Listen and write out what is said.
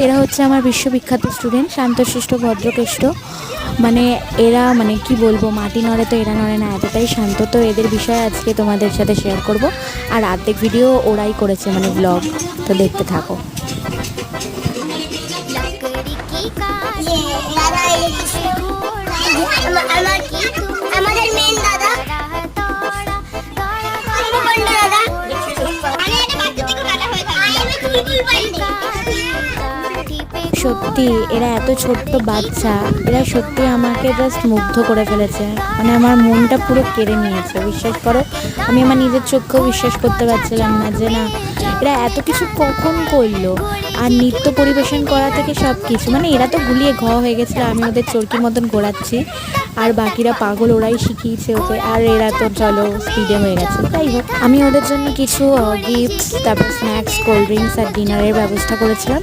এরা হচ্ছে আমার বিশ্ববিখ্যাত স্টুডেন্ট, শান্তশিষ্ট ভদ্রকেষ্ট। মানে এরা মানে কি বলবো, মাটি নড়ে তো এরা নড়ে না, এতটাই শান্ত। তো এদের বিষয়ে আজকে তোমাদের সাথে শেয়ার করব। আর অর্ধেক ভিডিও ওরাই করেছে, মানে ব্লগ। তো দেখতে থাকো। আমাদের মেন দাদা সত্যি এরা এত ছোট্ট বাচ্চা, এরা সত্যি আমাকে জাস্ট মুগ্ধ করে ফেলেছে। মানে আমার মনটা পুরো কেড়ে নিয়েছে, বিশ্বাস করো। আমি আমার নিজের চোখেও বিশ্বাস করতে পারছিলাম না যে না, এরা এত কিছু কখন করলো। আর নৃত্য পরিবেশন করা থেকে সব কিছু, মানে এরা তো গুলিয়ে হয়ে গেছিলো, আমি ওদের চরকির মতন ঘোরাচ্ছি। আর বাকিরা পাগল, ওরাই শিখিয়েছে ওকে। আর এরা তো চলো স্পিডে হয়ে গেছে। যাই হোক, আমি ওদের জন্য কিছু গিফটস, তারপর স্ন্যাক্স, কোল্ড ড্রিঙ্কস আর ডিনারের ব্যবস্থা করেছিলাম।